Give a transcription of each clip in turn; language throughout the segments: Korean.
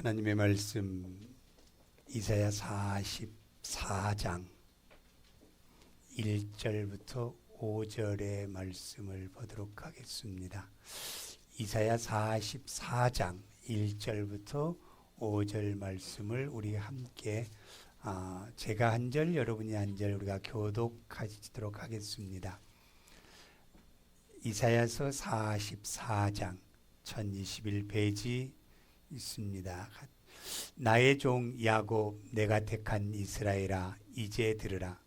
하나님의 말씀 이사야 44장 1절부터 5절의 말씀을 보도록 하겠습니다. 이사야 44장 1절부터 5절 말씀을 우리 함께 제가 한 절 여러분이 한 절 우리가 교독하도록 하겠습니다. 이사야서 44장 1021페이지 있습니다. 나의 종 야곱, 내가 택한 이스라엘아, 이제 들으라.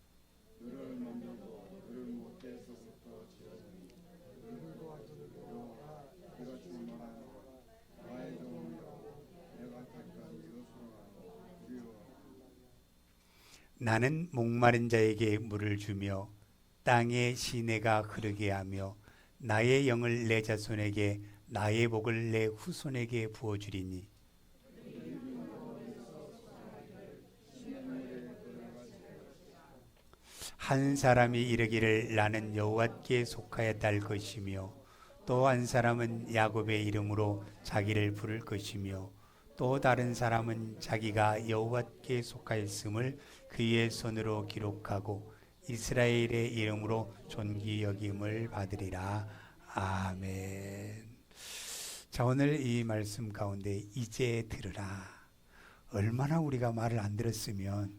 나는 목마른 자에게 물을 주며 땅에 시내가 흐르게 하며 나의 영을 내 자손에게 나의 복을 내 후손에게 부어주리니 한 사람이 이르기를 나는 여호와께 속하였다 할 것이며 또 한 사람은 야곱의 이름으로 자기를 부를 것이며 또 다른 사람은 자기가 여호와께 속하였음을 그의 손으로 기록하고 이스라엘의 이름으로 존귀 여김을 받으리라. 아멘. 자, 오늘 이 말씀 가운데 이제 들으라. 얼마나 우리가 말을 안 들었으면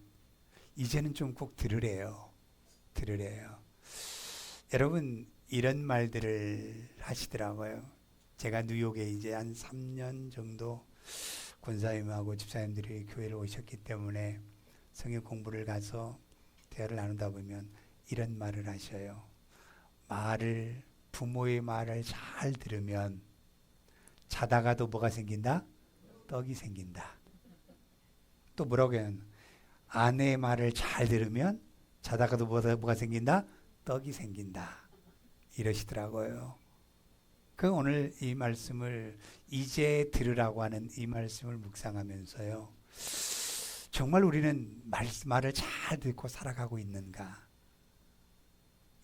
이제는 좀 꼭 들으래요. 여러분, 이런 말들을 하시더라고요. 제가 뉴욕에 이제 한 3년 정도 권사님하고 집사님들이 교회를 오셨기 때문에 성경 공부를 가서 대화를 나누다 보면 이런 말을 하셔요. 부모의 말을 잘 들으면 자다가도 뭐가 생긴다? 떡이 생긴다. 또 뭐라고 해요? 아내의 말을 잘 들으면 자다가도 뭐가 생긴다? 떡이 생긴다. 이러시더라고요. 그 오늘 이 말씀을 이제 들으라고 하는 이 말씀을 묵상하면서요. 정말 우리는 말을 잘 듣고 살아가고 있는가?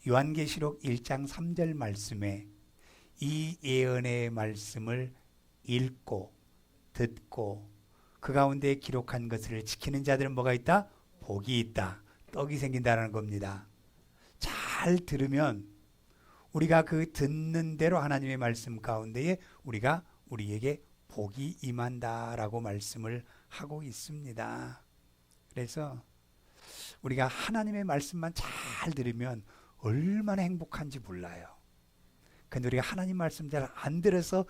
요한계시록 1장 3절 말씀에 이 예언의 말씀을 읽고 듣고 그 가운데 기록한 것을 지키는 자들은 뭐가 있다? 복이 있다. 떡이 생긴다는 겁니다. 잘 들으면 우리가 그 듣는 대로 하나님의 말씀 가운데에 우리에게 복이 임한다라고 말씀을 하고 있습니다. 그래서 우리가 하나님의 말씀만 잘 들으면 얼마나 행복한지 몰라요. 근데 우리가 하나님 말씀 잘 안 들어서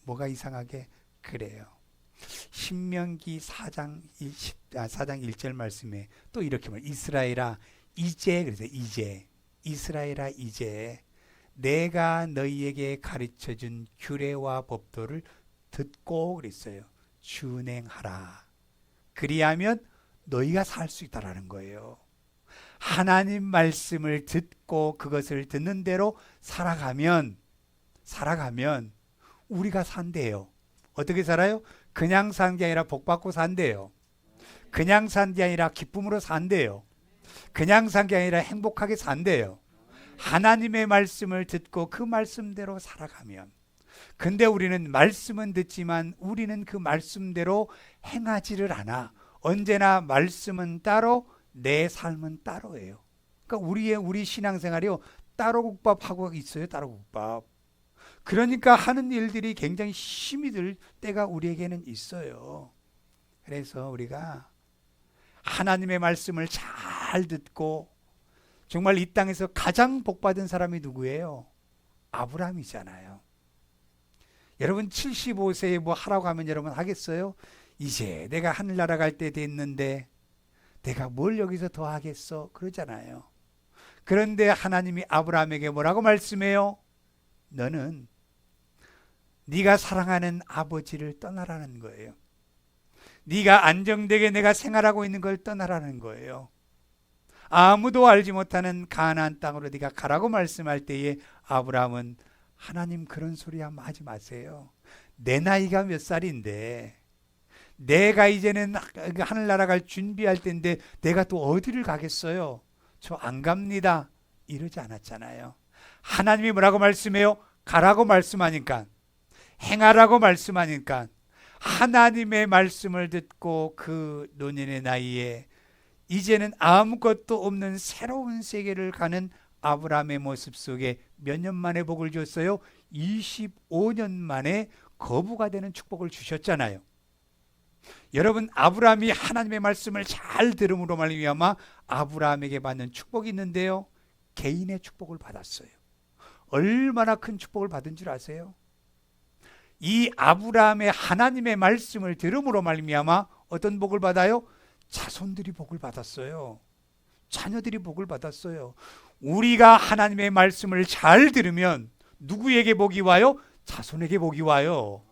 뭐가 이상하게 그래요. 신명기 4장 1절 말씀에 또 이렇게 말해요. 이스라엘아 이제, 그래서 이스라엘아 이제 내가 너희에게 가르쳐준 규례와 법도를 듣고 그랬어요. 준행하라. 그리하면 너희가 살 수 있다라는 거예요. 하나님 말씀을 듣고 그것을 듣는 대로 살아가면 우리가 산대요. 어떻게 살아요? 그냥 산 게 아니라 복 받고 산대요. 그냥 산 게 아니라 기쁨으로 산대요. 그냥 산 게 아니라 행복하게 산대요. 하나님의 말씀을 듣고 그 말씀대로 살아가면. 근데 우리는 말씀은 듣지만 우리는 그 말씀대로 행하지를 않아. 언제나 말씀은 따로 내 삶은 따로예요. 그러니까 우리 신앙생활이요, 따로국밥하고 있어요. 따로국밥. 그러니까 하는 일들이 굉장히 힘이 들 때가 우리에게는 있어요. 그래서 우리가 하나님의 말씀을 잘 듣고 정말 이 땅에서 가장 복받은 사람이 누구예요? 아브라함이잖아요. 여러분 75세에 뭐 하라고 하면 여러분 하겠어요? 이제 내가 하늘나라 갈 때 됐는데 내가 뭘 여기서 더 하겠어? 그러잖아요. 그런데 하나님이 아브라함에게 뭐라고 말씀해요? 너는 네가 사랑하는 아버지를 떠나라는 거예요. 네가 안정되게 내가 생활하고 있는 걸 떠나라는 거예요. 아무도 알지 못하는 가나안 땅으로 네가 가라고 말씀할 때에 아브라함은 하나님 그런 소리 하지 마세요. 내 나이가 몇 살인데 내가 이제는 하늘나라 갈 준비할 때인데 내가 또 어디를 가겠어요? 저 안 갑니다. 이러지 않았잖아요. 하나님이 뭐라고 말씀해요? 가라고 말씀하니까, 행하라고 말씀하니까 하나님의 말씀을 듣고 그 노년의 나이에 이제는 아무것도 없는 새로운 세계를 가는 아브라함의 모습 속에 몇 년 만에 복을 줬어요? 25년 만에 거부가 되는 축복을 주셨잖아요. 여러분, 아브라함이 하나님의 말씀을 잘 들음으로 말미암아 아브라함에게 받는 축복이 있는데요, 개인의 축복을 받았어요. 얼마나 큰 축복을 받은 줄 아세요? 이 아브라함의 하나님의 말씀을 들음으로 말미암아 어떤 복을 받아요? 자손들이 복을 받았어요. 자녀들이 복을 받았어요. 우리가 하나님의 말씀을 잘 들으면 누구에게 복이 와요? 자손에게 복이 와요.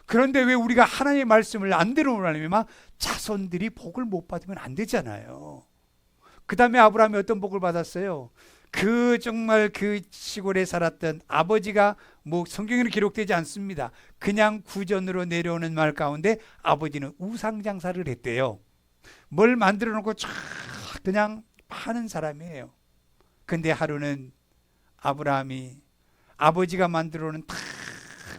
그런데 왜 우리가 하나님의 말씀을 안 들음으로 말미암아 자손들이 복을 못 받으면 안 되잖아요. 그 다음에 아브라함이 어떤 복을 받았어요? 정말 그 시골에 살았던 아버지가 성경에는 기록되지 않습니다. 그냥 구전으로 내려오는 말 가운데 아버지는 우상 장사를 했대요. 뭘 만들어 놓고 쫙 그냥 파는 사람이에요. 근데 하루는 아브라함이 아버지가 만들어 놓은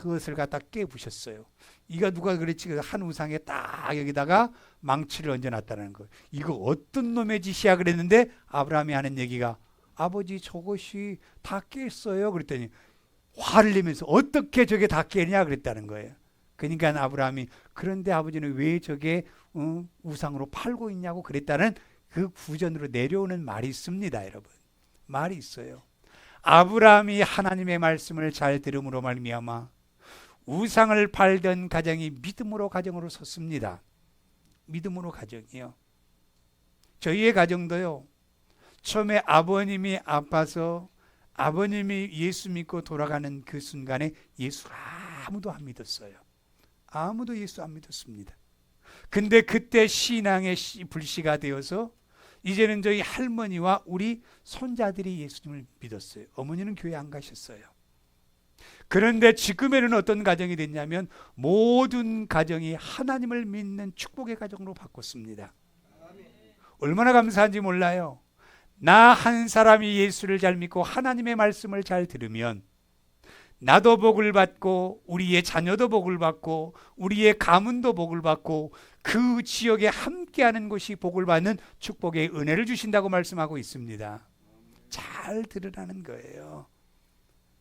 그것을 갖다 깨부셨어요. 이거 누가 그랬지? 한 우상에 딱 여기다가 망치를 얹어놨다는 거예요. 이거 어떤 놈의 짓이야 그랬는데 아브라함이 하는 얘기가, 아버지 저것이 다 깼어요. 그랬더니 화를 내면서 어떻게 저게 다 깨냐 그랬다는 거예요. 그러니까 아브라함이, 그런데 아버지는 왜 저게 우상으로 팔고 있냐고 그랬다는 그 구전으로 내려오는 말이 있습니다. 여러분, 말이 있어요. 아브라함이 하나님의 말씀을 잘 들음으로 말미암아 우상을 팔던 가정이 믿음으로 가정으로 섰습니다. 믿음으로 가정이요. 저희의 가정도요, 처음에 아버님이 아파서 아버님이 예수 믿고 돌아가는 그 순간에 예수 아무도 안 믿었어요. 아무도 예수 안 믿었습니다. 근데 그때 신앙의 불씨가 되어서 이제는 저희 할머니와 우리 손자들이 예수님을 믿었어요. 어머니는 교회 안 가셨어요. 그런데 지금에는 어떤 가정이 됐냐면 모든 가정이 하나님을 믿는 축복의 가정으로 바꿨습니다. 얼마나 감사한지 몰라요. 나 한 사람이 예수를 잘 믿고 하나님의 말씀을 잘 들으면 나도 복을 받고 우리의 자녀도 복을 받고 우리의 가문도 복을 받고 그 지역에 함께하는 곳이 복을 받는 축복의 은혜를 주신다고 말씀하고 있습니다. 잘 들으라는 거예요.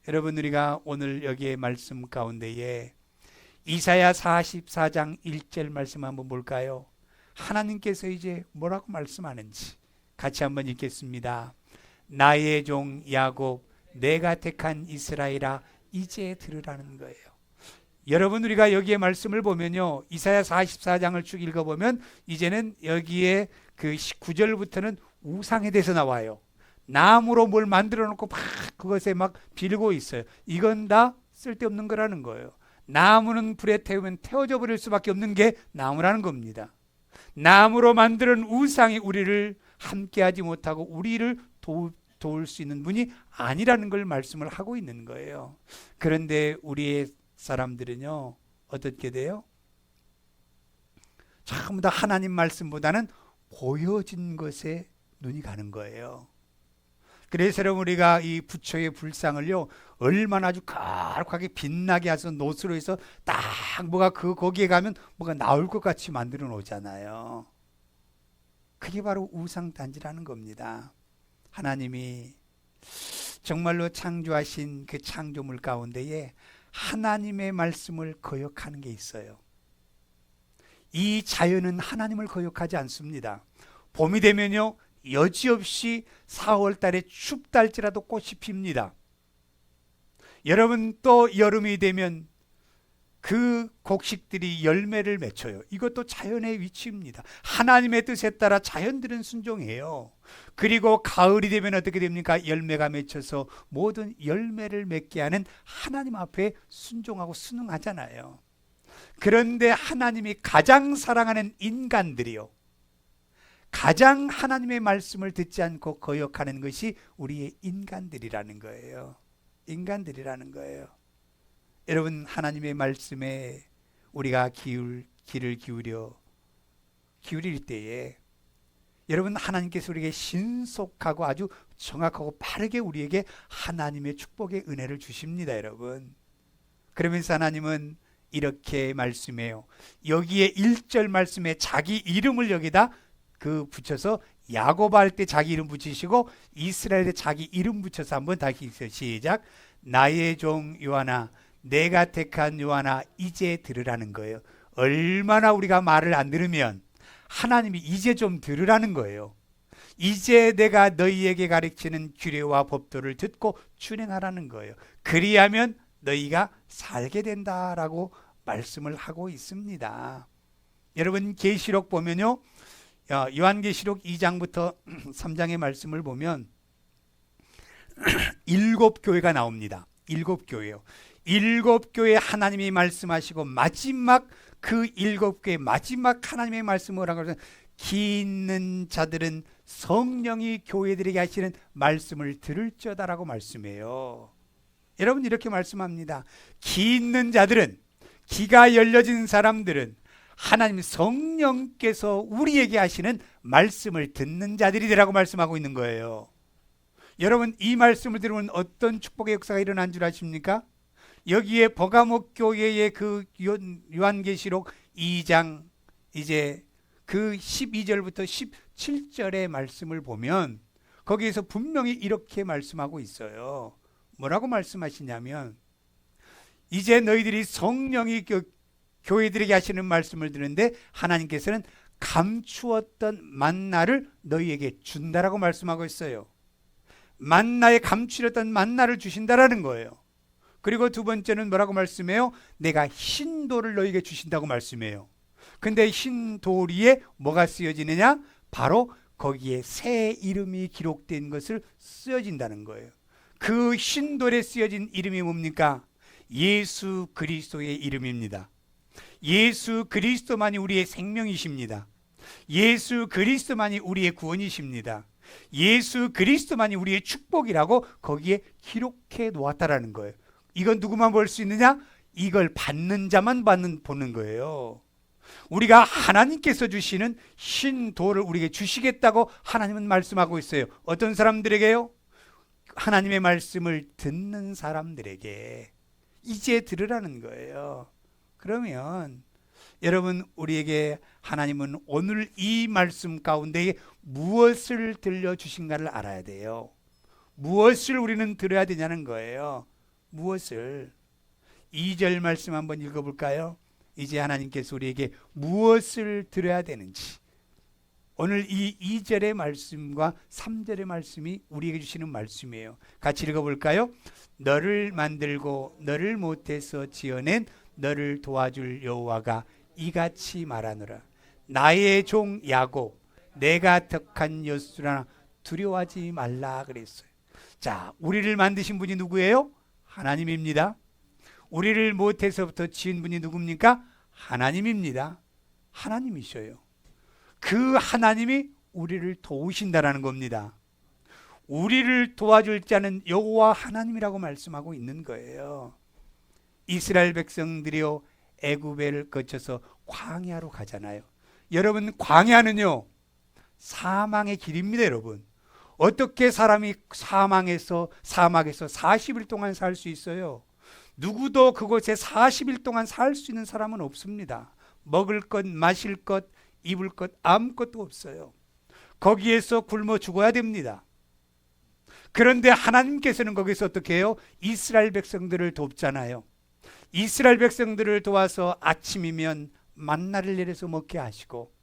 여러분, 우리가 오늘 여기에 말씀 가운데에 이사야 44장 1절 말씀 한번 볼까요? 하나님께서 이제 뭐라고 말씀하는지 같이 한번 읽겠습니다. 나의 종 야곱, 내가 택한 이스라엘아, 이제 들으라는 거예요. 여러분, 우리가 여기에 말씀을 보면요, 이사야 44장을 쭉 읽어보면 이제는 여기에 그 9절부터는 우상에 대해서 나와요. 나무로 뭘 만들어 놓고 막 그것에 막 빌고 있어요. 이건 다 쓸데없는 거라는 거예요. 나무는 불에 태우면 태워져 버릴 수밖에 없는 게 나무라는 겁니다. 나무로 만드는 우상이 우리를 함께하지 못하고 우리를 도울 수 있는 분이 아니라는 걸 말씀을 하고 있는 거예요. 그런데 우리의 사람들은요, 어떻게 돼요? 전부 다 하나님 말씀보다는 보여진 것에 눈이 가는 거예요. 그래서 여러분, 우리가 이 부처의 불상을요, 얼마나 아주 거룩하게 빛나게 해서 노스로 해서 딱 뭐가 거기에 가면 뭐가 나올 것 같이 만들어 놓잖아요. 그게 바로 우상단지라는 겁니다. 하나님이 정말로 창조하신 그 창조물 가운데에 하나님의 말씀을 거역하는 게 있어요. 이 자연은 하나님을 거역하지 않습니다. 봄이 되면요, 여지없이 4월 달에 춥다 할지라도 꽃이 핍니다. 여러분, 또 여름이 되면 그 곡식들이 열매를 맺혀요. 이것도 자연의 위치입니다. 하나님의 뜻에 따라 자연들은 순종해요. 그리고 가을이 되면 어떻게 됩니까? 열매가 맺혀서 모든 열매를 맺게 하는 하나님 앞에 순종하고 순응하잖아요. 그런데 하나님이 가장 사랑하는 인간들이요, 가장 하나님의 말씀을 듣지 않고 거역하는 것이 우리의 인간들이라는 거예요. 인간들이라는 거예요. 여러분, 하나님의 말씀에 우리가 귀를 기울일 때에 여러분, 하나님께서 우리에게 신속하고 아주 정확하고 빠르게 우리에게 하나님의 축복의 은혜를 주십니다. 여러분, 그러면서 하나님은 이렇게 말씀해요. 여기에 1절 말씀에 자기 이름을 여기다 붙여서 야곱 할 때 자기 이름 붙이시고 이스라엘에 자기 이름 붙여서 한번 다시 읽어요. 시작. 나의 종 요한아, 내가 택한 요한아, 이제 들으라는 거예요. 얼마나 우리가 말을 안 들으면 하나님이 이제 좀 들으라는 거예요. 이제 내가 너희에게 가르치는 규례와 법도를 듣고 준행하라는 거예요. 그리하면 너희가 살게 된다라고 말씀을 하고 있습니다. 여러분 계시록 보면요, 요한계시록 2장부터 3장의 말씀을 보면 7교회가 나옵니다. 7교회요. 7교회 하나님이 말씀하시고 마지막 그 7교회 마지막 하나님의 말씀을 하고 기 있는 자들은 성령이 교회들에게 하시는 말씀을 들을지어다라고 말씀해요. 여러분 이렇게 말씀합니다. 기 있는 자들은, 기가 열려진 사람들은 하나님 성령께서 우리에게 하시는 말씀을 듣는 자들이라고 말씀하고 있는 거예요. 여러분 이 말씀을 들으면 어떤 축복의 역사가 일어난 줄 아십니까? 여기에 버가모 교회의 그 요한계시록 2장 이제 그 12절부터 17절의 말씀을 보면 거기에서 분명히 이렇게 말씀하고 있어요. 뭐라고 말씀하시냐면 이제 너희들이 성령이 교회들에게 하시는 말씀을 듣는데 하나님께서는 감추었던 만나를 너희에게 준다라고 말씀하고 있어요. 만나에 감추었던 만나를 주신다라는 거예요. 그리고 두 번째는 뭐라고 말씀해요? 내가 흰 돌을 너희에게 주신다고 말씀해요. 근데 흰 돌 위에 뭐가 쓰여지느냐? 바로 거기에 새 이름이 기록된 것을 쓰여진다는 거예요. 그 흰 돌에 쓰여진 이름이 뭡니까? 예수 그리스도의 이름입니다. 예수 그리스도만이 우리의 생명이십니다. 예수 그리스도만이 우리의 구원이십니다. 예수 그리스도만이 우리의 축복이라고 거기에 기록해 놓았다라는 거예요. 이건 누구만 볼 수 있느냐? 이걸 받는 자만 보는 거예요. 우리가 하나님께서 주시는 흰 돌을 우리에게 주시겠다고 하나님은 말씀하고 있어요. 어떤 사람들에게요? 하나님의 말씀을 듣는 사람들에게 이제 들으라는 거예요. 그러면 여러분 우리에게 하나님은 오늘 이 말씀 가운데 무엇을 들려주신가를 알아야 돼요. 무엇을 우리는 들어야 되냐는 거예요. 무엇을? 2절 말씀 한번 읽어볼까요? 이제 하나님께서 우리에게 무엇을 들어야 되는지, 오늘 이 2절의 말씀과 3절의 말씀이 우리에게 주시는 말씀이에요. 같이 읽어볼까요? 너를 만들고 너를 못해서 지어낸 너를 도와줄 여호와가 이같이 말하노라. 나의 종 야곱, 내가 택한 여수라, 두려워하지 말라 그랬어요. 자, 우리를 만드신 분이 누구예요? 하나님입니다. 우리를 못해서부터 지은 분이 누굽니까? 하나님입니다. 하나님이셔요. 그 하나님이 우리를 도우신다라는 겁니다. 우리를 도와줄 자는 여호와 하나님이라고 말씀하고 있는 거예요. 이스라엘 백성들이요, 애굽을 거쳐서 광야로 가잖아요. 여러분 광야는요 사망의 길입니다. 여러분 어떻게 사람이 사막에서 40일 동안 살 수 있어요? 누구도 그곳에 40일 동안 살 수 있는 사람은 없습니다. 먹을 것, 마실 것, 입을 것 아무것도 없어요. 거기에서 굶어 죽어야 됩니다. 그런데 하나님께서는 거기서 어떻게 해요? 이스라엘 백성들을 돕잖아요. 이스라엘 백성들을 도와서 아침이면 만나를 내려서 먹게 하시고,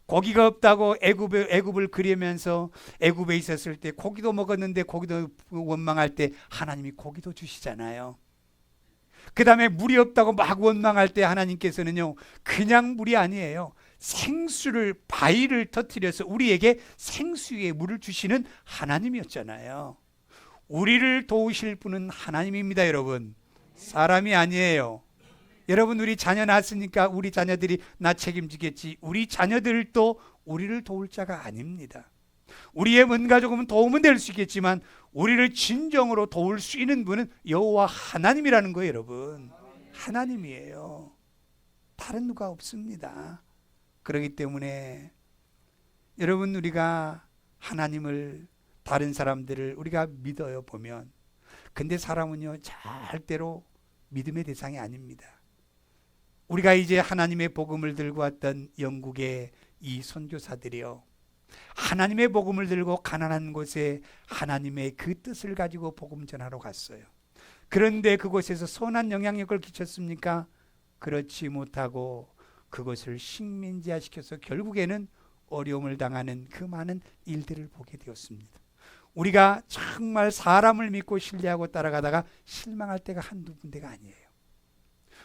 고기가 없다고 애굽을 그리면서 애굽에 있었을 때 고기도 먹었는데 고기도 원망할 때 하나님이 고기도 주시잖아요. 그 다음에 물이 없다고 막 원망할 때 하나님께서는요 그냥 물이 아니에요. 생수를, 바위를 터뜨려서 우리에게 생수의 물을 주시는 하나님이었잖아요. 우리를 도우실 분은 하나님입니다. 여러분 사람이 아니에요. 여러분 우리 자녀 낳았으니까 우리 자녀들이 나 책임지겠지, 우리 자녀들도 우리를 도울 자가 아닙니다. 우리의 뭔가 조금은 도움은 될 수 있겠지만 우리를 진정으로 도울 수 있는 분은 여호와 하나님이라는 거예요. 여러분 하나님이에요. 다른 누가 없습니다. 그렇기 때문에 여러분 우리가 하나님을, 다른 사람들을 우리가 믿어요 보면, 근데 사람은요 절대로 믿음의 대상이 아닙니다. 우리가 이제 하나님의 복음을 들고 왔던 영국의 이 선교사들이요, 하나님의 복음을 들고 가난한 곳에 하나님의 그 뜻을 가지고 복음 전하러 갔어요. 그런데 그곳에서 선한 영향력을 끼쳤습니까? 그렇지 못하고 그것을 식민지화시켜서 결국에는 어려움을 당하는 그 많은 일들을 보게 되었습니다. 우리가 정말 사람을 믿고 신뢰하고 따라가다가 실망할 때가 한두 군데가 아니에요.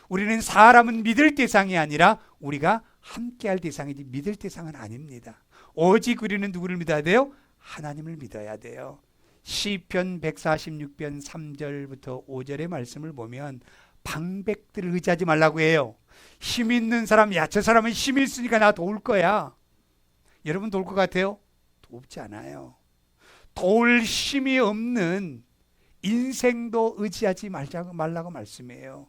우리는 사람은 믿을 대상이 아니라 우리가 함께할 대상이지 믿을 대상은 아닙니다. 오직 우리는 누구를 믿어야 돼요? 하나님을 믿어야 돼요. 시편 146편 3절부터 5절의 말씀을 보면 방백들을 의지하지 말라고 해요. 힘 있는 사람, 야, 저 사람은 힘이 있으니까 나 도울 거야. 여러분 도울 것 같아요? 돕지 않아요. 도울 힘이 없는 인생도 의지하지 말라고 말씀해요.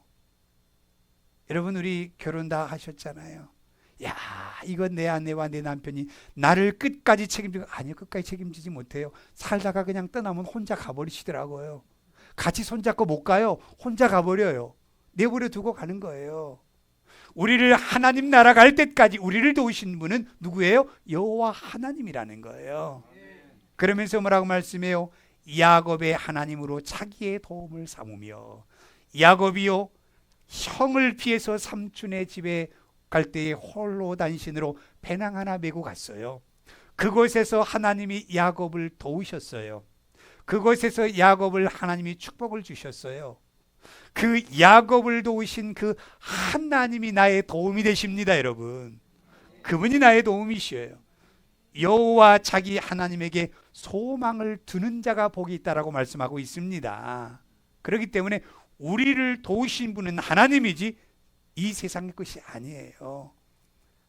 여러분, 우리 결혼 다 하셨잖아요. 야, 이건 내 아내와 내 남편이 나를 끝까지 책임지고, 아니요, 끝까지 책임지지 못해요. 살다가 그냥 떠나면 혼자 가버리시더라고요. 같이 손잡고 못 가요. 혼자 가버려요. 내버려 두고 가는 거예요. 우리를 하나님 나라 갈 때까지 우리를 도우신 분은 누구예요? 여호와 하나님이라는 거예요. 그러면서 뭐라고 말씀해요? 야곱의 하나님으로 자기의 도움을 삼으며, 야곱이요, 형을 피해서 삼촌의 집에 갈 때에 홀로 단신으로 배낭 하나 메고 갔어요. 그곳에서 하나님이 야곱을 도우셨어요. 그곳에서 야곱을 하나님이 축복을 주셨어요. 그 야곱을 도우신 그 하나님이 나의 도움이 되십니다, 여러분. 그분이 나의 도움이시에요. 여호와 자기 하나님에게 소망을 두는 자가 복이 있다라고 말씀하고 있습니다. 그렇기 때문에 우리를 도우신 분은 하나님이지 이 세상의 것이 아니에요.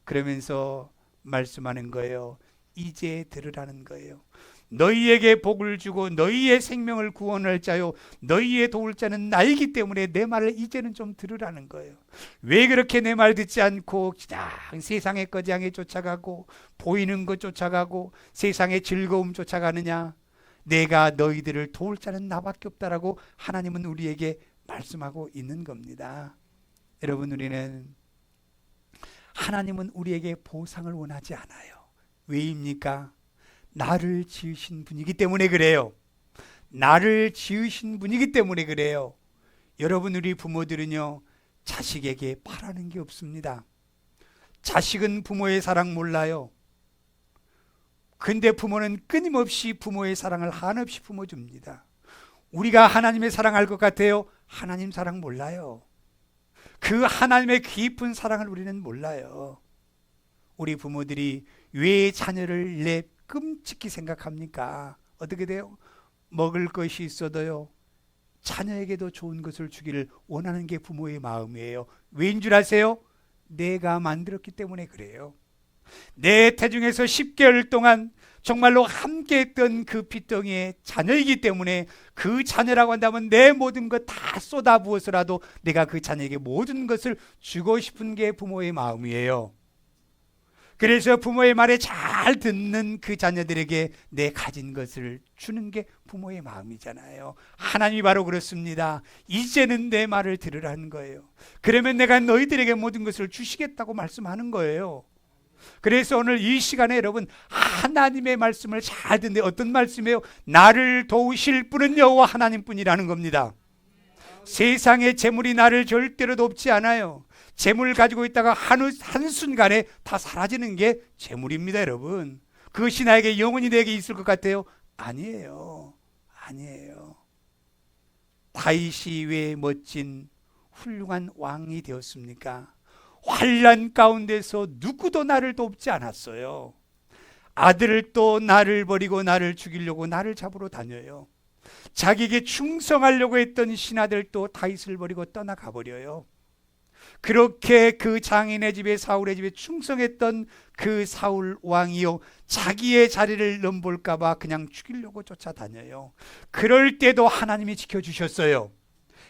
그러면서 말씀하는 거예요. 이제 들으라는 거예요. 너희에게 복을 주고 너희의 생명을 구원할 자요, 너희의 도울 자는 나이기 때문에 내 말을 이제는 좀 들으라는 거예요. 왜 그렇게 내 말 듣지 않고 그냥 세상의 거장에 쫓아가고 보이는 것 쫓아가고 세상의 즐거움 쫓아가느냐? 내가 너희들을 도울 자는 나밖에 없다라고 하나님은 우리에게 말씀하고 있는 겁니다. 여러분, 우리는 하나님은 우리에게 보상을 원하지 않아요. 왜입니까? 나를 지으신 분이기 때문에 그래요. 나를 지으신 분이기 때문에 그래요. 여러분, 우리 부모들은요, 자식에게 바라는 게 없습니다. 자식은 부모의 사랑 몰라요. 근데 부모는 끊임없이 부모의 사랑을 한없이 품어줍니다. 우리가 하나님의 사랑 알 것 같아요? 하나님 사랑 몰라요. 그 하나님의 깊은 사랑을 우리는 몰라요. 우리 부모들이 왜 자녀를 내 끔찍히 생각합니까? 어떻게 돼요? 먹을 것이 있어도요, 자녀에게도 좋은 것을 주기를 원하는 게 부모의 마음이에요. 왜인 줄 아세요? 내가 만들었기 때문에 그래요. 내 태중에서 10개월 동안 정말로 함께했던 그 핏덩이의 자녀이기 때문에 그 자녀라고 한다면 내 모든 것 다 쏟아부어서라도 내가 그 자녀에게 모든 것을 주고 싶은 게 부모의 마음이에요. 그래서 부모의 말에 잘 듣는 그 자녀들에게 내 가진 것을 주는 게 부모의 마음이잖아요. 하나님이 바로 그렇습니다. 이제는 내 말을 들으라는 거예요. 그러면 내가 너희들에게 모든 것을 주시겠다고 말씀하는 거예요. 그래서 오늘 이 시간에 여러분, 하나님의 말씀을 잘 듣는데 어떤 말씀이에요? 나를 도우실 분은 여호와 하나님뿐이라는 겁니다. 세상의 재물이 나를 절대로 돕지 않아요. 재물 가지고 있다가 한순간에 다 사라지는 게 재물입니다, 여러분. 그것이 나에게 영원히 내게 있을 것 같아요? 아니에요. 아니에요. 다윗이 왜 멋진 훌륭한 왕이 되었습니까? 환난 가운데서 누구도 나를 돕지 않았어요. 아들도 나를 버리고 나를 죽이려고 나를 잡으러 다녀요. 자기에게 충성하려고 했던 신하들도 다윗을 버리고 떠나가 버려요. 그렇게 그 장인의 집에, 사울의 집에 충성했던 그 사울 왕이요, 자기의 자리를 넘볼까 봐 그냥 죽이려고 쫓아다녀요. 그럴 때도 하나님이 지켜주셨어요.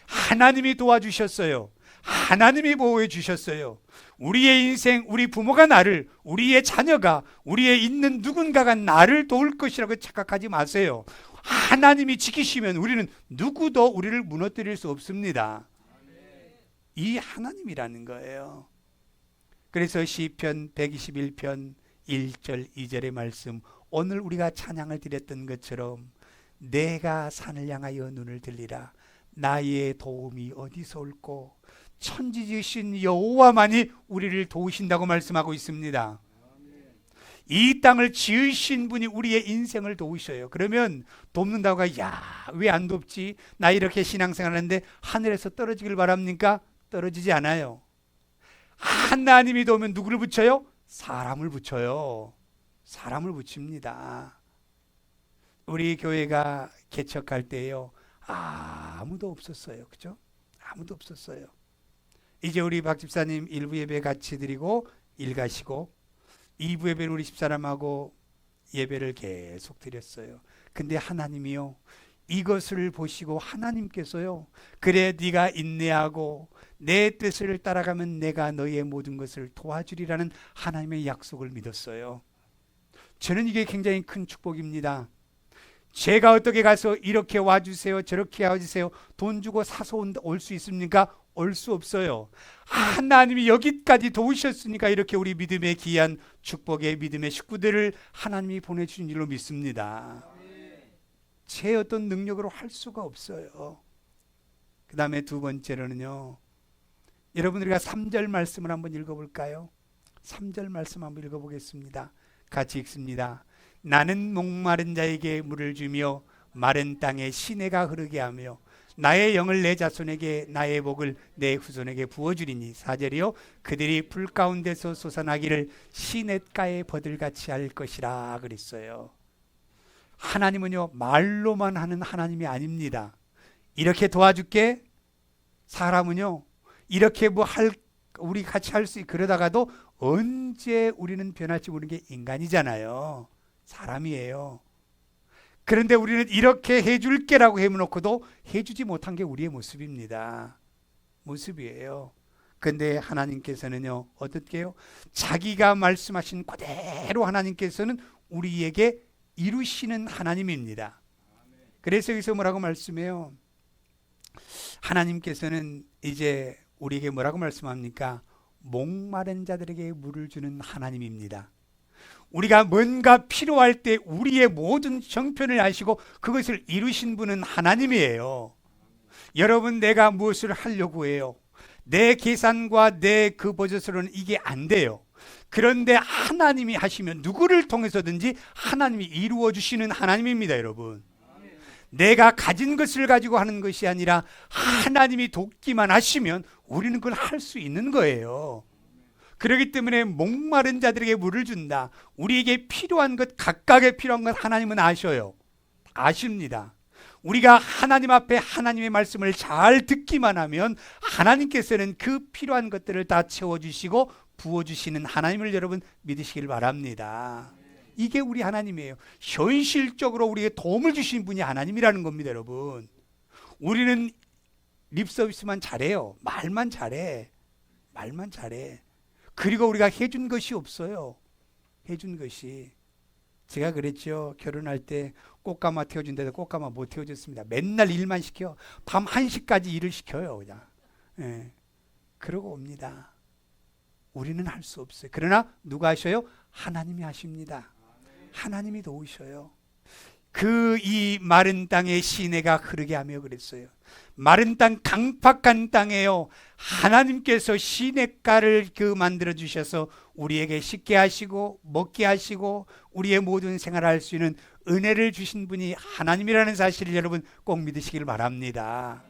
하나님이 도와주셨어요. 하나님이 보호해 주셨어요. 우리의 인생, 우리 부모가 나를, 우리의 자녀가, 우리의 있는 누군가가 나를 도울 것이라고 착각하지 마세요. 하나님이 지키시면 우리는 누구도 우리를 무너뜨릴 수 없습니다. 이 하나님이라는 거예요. 그래서 시편 121편 1절 2절의 말씀, 오늘 우리가 찬양을 드렸던 것처럼 내가 산을 향하여 눈을 들리라. 나의 도움이 어디서 올꼬? 천지지으신 여호와만이 우리를 도우신다고 말씀하고 있습니다. 이 땅을 지으신 분이 우리의 인생을 도우셔요. 그러면 돕는다고 왜 안 돕지? 나 이렇게 신앙생활 하는데 하늘에서 떨어지길 바랍니까? 떨어지지 않아요. 하나님이 도우면 누구를 붙여요? 사람을 붙여요. 사람을 붙입니다. 우리 교회가 개척할 때요, 아무도 없었어요. 그죠? 아무도 없었어요. 이제 우리 박 집사님 1부 예배 같이 드리고 일 가시고 2부 예배를 우리 집사람하고 예배를 계속 드렸어요. 근데 하나님이요, 이것을 보시고 하나님께서요, 그래 네가 인내하고 내 뜻을 따라가면 내가 너의 모든 것을 도와주리라는 하나님의 약속을 믿었어요. 저는 이게 굉장히 큰 축복입니다. 제가 어떻게 가서 이렇게 와주세요, 저렇게 와주세요, 돈 주고 사서 올 수 있습니까? 올 수 없어요. 하나님이 여기까지 도우셨으니까 이렇게 우리 믿음의 귀한 축복의 믿음의 식구들을 하나님이 보내주신 줄로 믿습니다. 제 어떤 능력으로 할 수가 없어요. 그 다음에 두 번째로는요, 여러분 우리가 3절 말씀을 한번 읽어볼까요? 3절 말씀 한번 읽어보겠습니다. 같이 읽습니다. 나는 목마른 자에게 물을 주며 마른 땅에 시내가 흐르게 하며 나의 영을 내 자손에게 나의 복을 내 후손에게 부어주리니. 4절이요, 그들이 불 가운데서 솟아나기를 시냇가에 버들같이 할 것이라 그랬어요. 하나님은요, 말로만 하는 하나님이 아닙니다. 이렇게 도와줄게. 사람은요, 이렇게 우리 같이 할 수 있고 그러다가도 언제 우리는 변할지 모르는 게 인간이잖아요. 사람이에요. 그런데 우리는 이렇게 해줄게라고 해놓고도 해주지 못한 게 우리의 모습입니다. 모습이에요. 그런데 하나님께서는요, 어떻게 해요? 자기가 말씀하신 그대로 하나님께서는 우리에게 이루시는 하나님입니다. 그래서 여기서 뭐라고 말씀해요? 하나님께서는 이제 우리에게 뭐라고 말씀합니까? 목마른 자들에게 물을 주는 하나님입니다. 우리가 뭔가 필요할 때 우리의 모든 형편을 아시고 그것을 이루신 분은 하나님이에요. 여러분, 내가 무엇을 하려고 해요? 내 계산과 내 그 버젓으로는 이게 안 돼요. 그런데 하나님이 하시면 누구를 통해서든지 하나님이 이루어 주시는 하나님입니다. 여러분, 내가 가진 것을 가지고 하는 것이 아니라 하나님이 돕기만 하시면 우리는 그걸 할 수 있는 거예요. 그렇기 때문에 목마른 자들에게 물을 준다. 우리에게 필요한 것, 각각의 필요한 것 하나님은 아셔요. 아십니다. 우리가 하나님 앞에 하나님의 말씀을 잘 듣기만 하면 하나님께서는 그 필요한 것들을 다 채워주시고 부어주시는 하나님을 여러분 믿으시길 바랍니다. 이게 우리 하나님이에요. 현실적으로 우리에게 도움을 주신 분이 하나님이라는 겁니다. 여러분, 우리는 립서비스만 잘해요. 말만 잘해. 그리고 우리가 해준 것이 없어요. 해준 것이. 제가 그랬죠. 결혼할 때 꽃가마 태워준다고 꽃가마 못 태워줬습니다. 맨날 일만 시켜. 밤 1시까지 일을 시켜요. 그냥. 그러고 옵니다. 우리는 할 수 없어요. 그러나 누가 하셔요? 하나님이 하십니다. 하나님이 도우셔요. 이 마른 땅에 시내가 흐르게 하며 그랬어요. 마른 땅, 강팍한 땅에요, 하나님께서 시냇가를 만들어 주셔서 우리에게 씻게 하시고 먹게 하시고 우리의 모든 생활을 할 수 있는 은혜를 주신 분이 하나님이라는 사실을 여러분 꼭 믿으시길 바랍니다.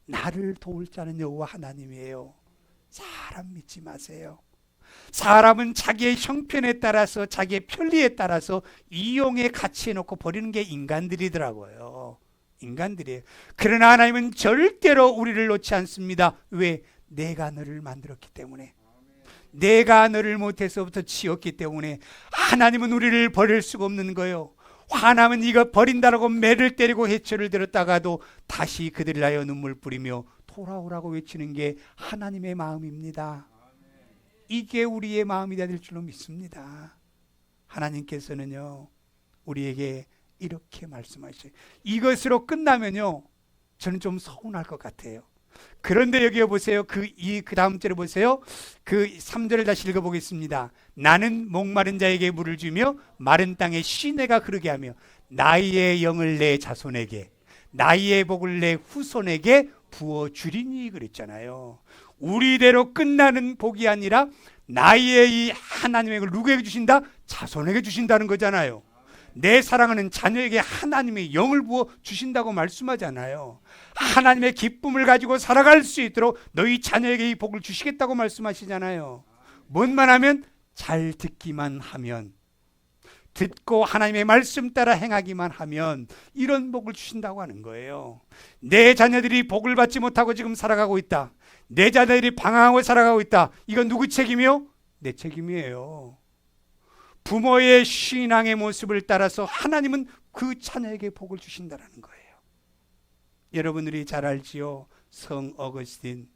나를 도울 자는 여호와 하나님이에요. 사람 믿지 마세요. 사람은 자기의 형편에 따라서, 자기의 편리에 따라서 이용에 가치해 놓고 버리는 게 인간들이더라고요. 인간들이에요. 그러나 하나님은 절대로 우리를 놓지 않습니다. 왜? 내가 너를 만들었기 때문에, 내가 너를 못해서부터 지었기 때문에 하나님은 우리를 버릴 수가 없는 거예요. 화나면 이거 버린다라고 매를 때리고 해초를 들었다가도 다시 그들을 하여 눈물 뿌리며 돌아오라고 외치는 게 하나님의 마음입니다. 이게 우리의 마음이 될 줄로 믿습니다. 하나님께서는요, 우리에게 이렇게 말씀하셔요. 이것으로 끝나면요, 저는 좀 서운할 것 같아요. 그런데 여기 보세요. 그 다음 절에 보세요. 그 3절을 다시 읽어보겠습니다. 나는 목마른 자에게 물을 주며 마른 땅에 시내가 흐르게 하며 나의 영을 내 자손에게 나의 복을 내 후손에게 부어주리니 그랬잖아요. 우리대로 끝나는 복이 아니라 나의 이 하나님의 걸 누구에게 주신다? 자손에게 주신다는 거잖아요. 내 사랑하는 자녀에게 하나님의 영을 부어 주신다고 말씀하잖아요. 하나님의 기쁨을 가지고 살아갈 수 있도록 너희 자녀에게 이 복을 주시겠다고 말씀하시잖아요. 뭔만 하면 잘 듣기만 하면, 듣고 하나님의 말씀 따라 행하기만 하면 이런 복을 주신다고 하는 거예요. 내 자녀들이 복을 받지 못하고 지금 살아가고 있다. 내 자녀들이 방황하고 살아가고 있다. 이건 누구 책임이요? 내 책임이에요. 부모의 신앙의 모습을 따라서 하나님은 그 자녀에게 복을 주신다는 거예요. 여러분들이 잘 알지요. 성 어거스틴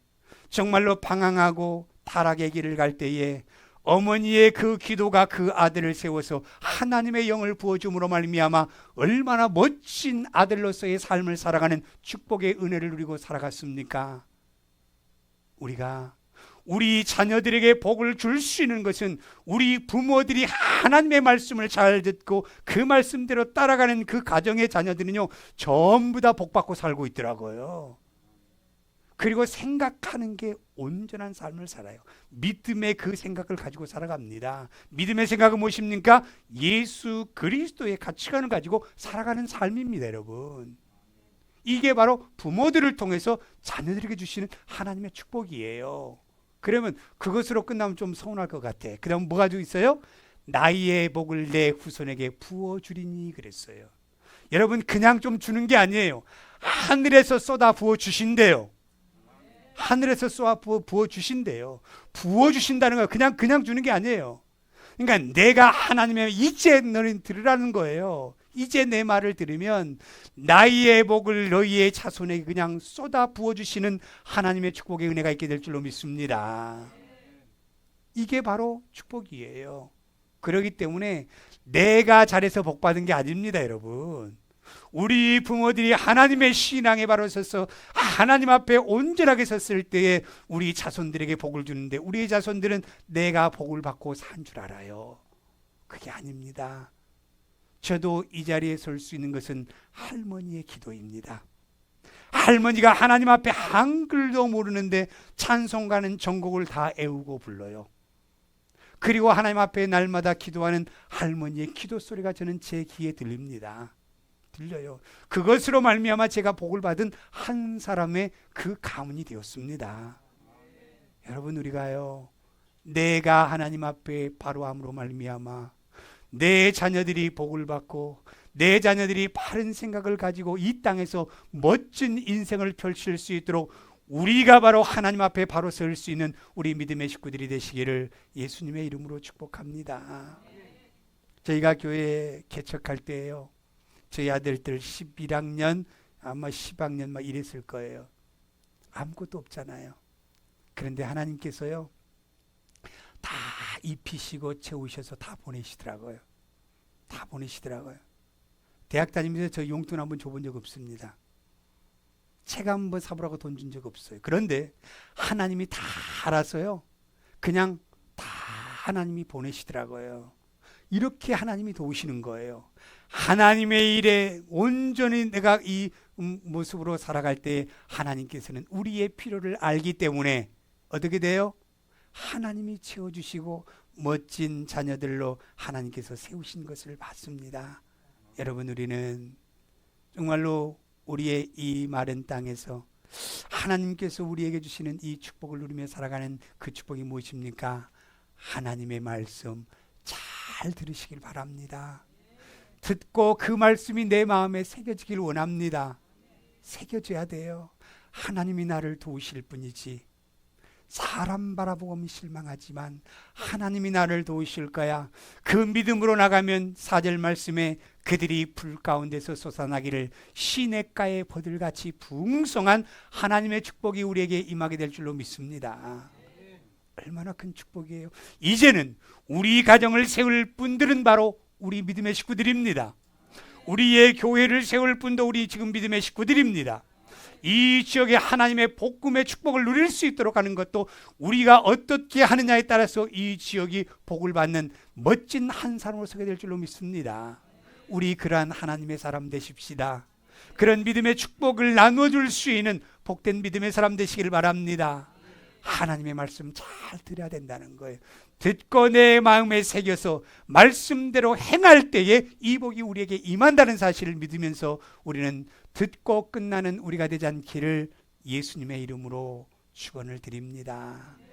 정말로 방황하고 타락의 길을 갈 때에 어머니의 그 기도가 그 아들을 세워서 하나님의 영을 부어줌으로 말미암아 얼마나 멋진 아들로서의 삶을 살아가는 축복의 은혜를 누리고 살아갔습니까? 우리가 우리 자녀들에게 복을 줄 수 있는 것은 우리 부모들이 하나님의 말씀을 잘 듣고 그 말씀대로 따라가는 그 가정의 자녀들은요 전부 다 복받고 살고 있더라고요. 그리고 생각하는 게 온전한 삶을 살아요. 믿음의 그 생각을 가지고 살아갑니다. 믿음의 생각은 무엇입니까? 예수 그리스도의 가치관을 가지고 살아가는 삶입니다, 여러분. 이게 바로 부모들을 통해서 자녀들에게 주시는 하나님의 축복이에요. 그러면 그것으로 끝나면 좀 서운할 것 같아. 그 다음 뭐가 있어요? 나의 복을 내 후손에게 부어주리니 그랬어요. 여러분 그냥 좀 주는 게 아니에요. 하늘에서 쏟아 부어주신대요. 하늘에서 쏟아 부어주신대요. 부어주신다는 거 그냥 주는 게 아니에요. 그러니까 내가 하나님의 이제 너는 들으라는 거예요. 이제 내 말을 들으면 나의 복을 너희의 자손에게 그냥 쏟아 부어주시는 하나님의 축복의 은혜가 있게 될 줄로 믿습니다. 이게 바로 축복이에요. 그렇기 때문에 내가 잘해서 복 받은 게 아닙니다, 여러분. 우리 부모들이 하나님의 신앙에 바로 서서 하나님 앞에 온전하게 섰을 때에 우리 자손들에게 복을 주는데 우리의 자손들은 내가 복을 받고 산 줄 알아요. 그게 아닙니다. 저도 이 자리에 설 수 있는 것은 할머니의 기도입니다. 할머니가 하나님 앞에 한글도 모르는데 찬송가는 전곡을 다 애우고 불러요. 그리고 하나님 앞에 날마다 기도하는 할머니의 기도 소리가 저는 제 귀에 들립니다. 들려요. 그것으로 말미암아 제가 복을 받은 한 사람의 그 가문이 되었습니다. 여러분 우리가요 내가 하나님 앞에 바로함으로 말미암아 내 자녀들이 복을 받고 내 자녀들이 바른 생각을 가지고 이 땅에서 멋진 인생을 펼칠 수 있도록 우리가 바로 하나님 앞에 바로 설 수 있는 우리 믿음의 식구들이 되시기를 예수님의 이름으로 축복합니다. 저희가 교회 개척할 때예요. 저희 아들들 11학년 아마 10학년 막 이랬을 거예요. 아무것도 없잖아요. 그런데 하나님께서요 다 입히시고 채우셔서 다 보내시더라고요. 다 보내시더라고요. 대학 다니면서 저 용돈 한번 줘본 적 없습니다. 책 한번 사보라고 돈 준 적 없어요. 그런데 하나님이 다 알아서요 그냥 다 하나님이 보내시더라고요. 이렇게 하나님이 도우시는 거예요. 하나님의 일에 온전히 내가 이 모습으로 살아갈 때 하나님께서는 우리의 필요를 알기 때문에 어떻게 돼요? 하나님이 채워주시고 멋진 자녀들로 하나님께서 세우신 것을 봤습니다. 여러분 우리는 정말로 우리의 이 마른 땅에서 하나님께서 우리에게 주시는 이 축복을 누리며 살아가는 그 축복이 무엇입니까? 하나님의 말씀 잘 들으시길 바랍니다. 듣고 그 말씀이 내 마음에 새겨지길 원합니다. 새겨져야 돼요. 하나님이 나를 도우실 뿐이지 사람 바라보면 실망하지만 하나님이 나를 도우실 거야. 그 믿음으로 나가면 4절 말씀에 그들이 불 가운데서 솟아나기를 시냇가의 버들같이 풍성한 하나님의 축복이 우리에게 임하게 될 줄로 믿습니다. 얼마나 큰 축복이에요. 이제는 우리 가정을 세울 분들은 바로 우리 믿음의 식구들입니다. 우리의 교회를 세울 분도 우리 지금 믿음의 식구들입니다. 이 지역의 하나님의 복음의 축복을 누릴 수 있도록 하는 것도 우리가 어떻게 하느냐에 따라서 이 지역이 복을 받는 멋진 한 사람으로 서게 될 줄로 믿습니다. 우리 그러한 하나님의 사람 되십시다. 그런 믿음의 축복을 나눠줄 수 있는 복된 믿음의 사람 되시길 바랍니다. 하나님의 말씀 잘 들어야 된다는 거예요. 듣고 내 마음에 새겨서 말씀대로 행할 때에 이 복이 우리에게 임한다는 사실을 믿으면서 우리는 듣고 끝나는 우리가 되지 않기를 예수님의 이름으로 축원을 드립니다.